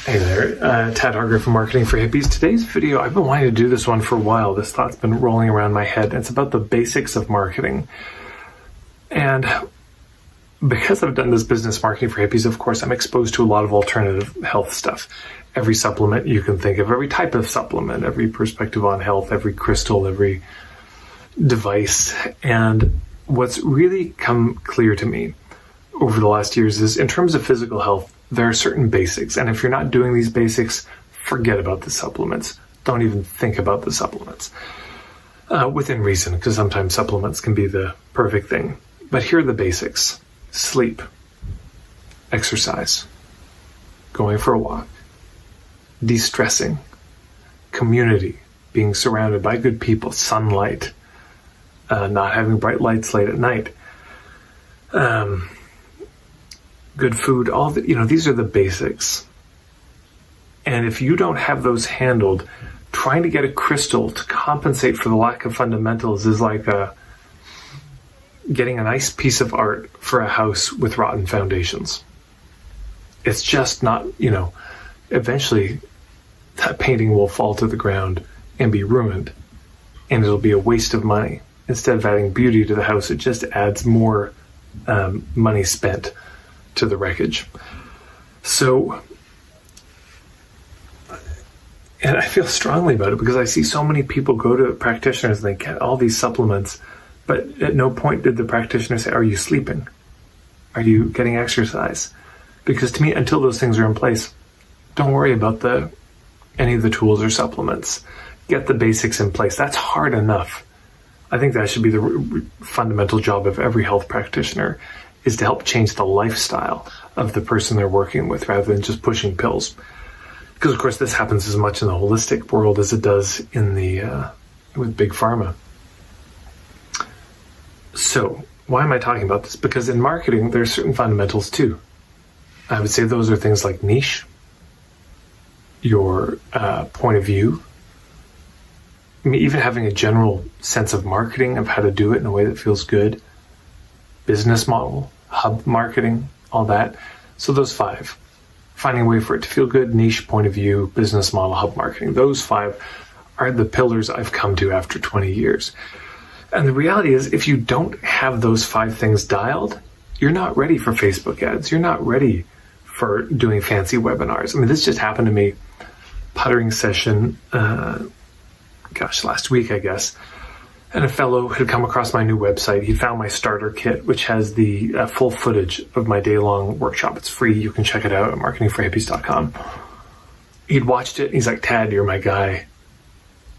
Hey there, Tad Harger from Marketing for Hippies. Today's video, I've been wanting to do this one for a while. This thought's been rolling around my head. It's about the basics of marketing. And because I've done this business Marketing for Hippies, of course, I'm exposed to a lot of alternative health stuff. Every supplement you can think of, every type of supplement, every perspective on health, every crystal, every device. And what's really come clear to me over the last years is in terms of physical health, there are certain basics, and if you're not doing these basics, forget about the supplements. Don't even think about the supplements. Within reason, because sometimes supplements can be the perfect thing. But here are the basics. Sleep, exercise, going for a walk, de-stressing, community, being surrounded by good people, sunlight, not having bright lights late at night, good food, all the, these are the basics. And if you don't have those handled, trying to get a crystal to compensate for the lack of fundamentals is like getting a nice piece of art for a house with rotten foundations. It's just not, eventually that painting will fall to the ground and be ruined, and it'll be a waste of money. Instead of adding beauty to the house, it just adds more money spent to the wreckage. So, and I feel strongly about it because I see so many people go to practitioners and they get all these supplements, but at no point did the practitioner say, are you sleeping? Are you getting exercise? Because to me, until those things are in place, don't worry about any of the tools or supplements. Get the basics in place. That's hard enough. I think that should be the fundamental job of every health practitioner, is to help change the lifestyle of the person they're working with rather than just pushing pills. Because, of course, this happens as much in the holistic world as it does in with big pharma. So, why am I talking about this? Because in marketing, there are certain fundamentals too. I would say those are things like niche, your point of view, even having a general sense of marketing, of how to do it in a way that feels good, business model, hub marketing, all that. So those 5, finding a way for it to feel good, niche, point of view, business model, hub marketing. Those 5 are the pillars I've come to after 20 years. And the reality is, if you don't have those 5 things dialed, you're not ready for Facebook ads. You're not ready for doing fancy webinars. I mean, this just happened to me, puttering session, last week, I guess. And a fellow had come across my new website. He found my starter kit, which has the full footage of my day-long workshop. It's free. You can check it out at marketingforhippies.com. He'd watched it, and he's like, Tad, you're my guy.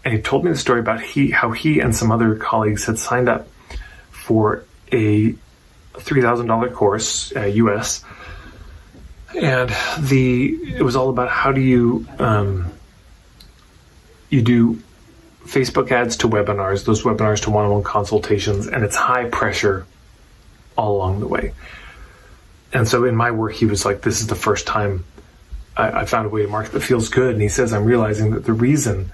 And he told me the story about how he and some other colleagues had signed up for a $3,000 course, US. And it was all about how do you do Facebook ads to webinars, those webinars to one-on-one consultations, and it's high pressure all along the way. And so in my work, he was like, this is the first time I found a way to market that feels good. And he says, I'm realizing that the reason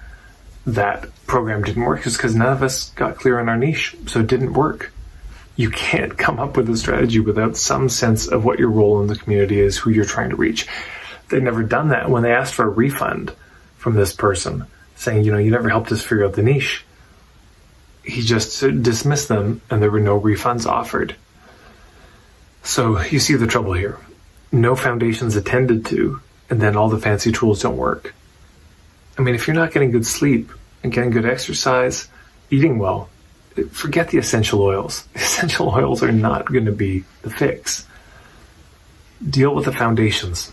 that program didn't work is because none of us got clear on our niche, so it didn't work. You can't come up with a strategy without some sense of what your role in the community is, who you're trying to reach. They'd never done that. When they asked for a refund from this person, saying, you never helped us figure out the niche, he just dismissed them and there were no refunds offered. So you see the trouble here. No foundations attended to, and then all the fancy tools don't work. I mean, if you're not getting good sleep and getting good exercise, eating well, forget the essential oils. The essential oils are not going to be the fix. Deal with the foundations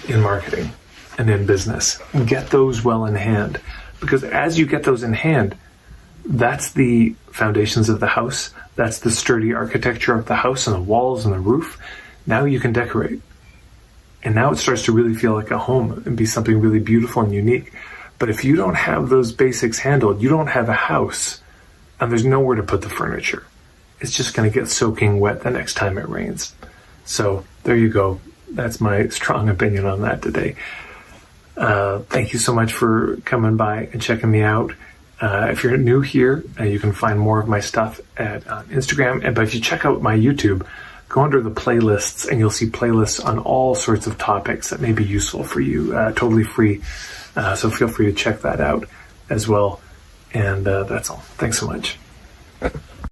in marketing and in business. Get those well in hand. Because as you get those in hand, that's the foundations of the house. That's the sturdy architecture of the house and the walls and the roof. Now you can decorate. And now it starts to really feel like a home and be something really beautiful and unique. But if you don't have those basics handled, you don't have a house, and there's nowhere to put the furniture. It's just going to get soaking wet the next time it rains. So there you go. That's my strong opinion on that today. Thank you so much for coming by and checking me out. If you're new here, you can find more of my stuff at Instagram. But if you check out my YouTube, go under the playlists and you'll see playlists on all sorts of topics that may be useful for you, totally free. So feel free to check that out as well. And that's all. Thanks so much.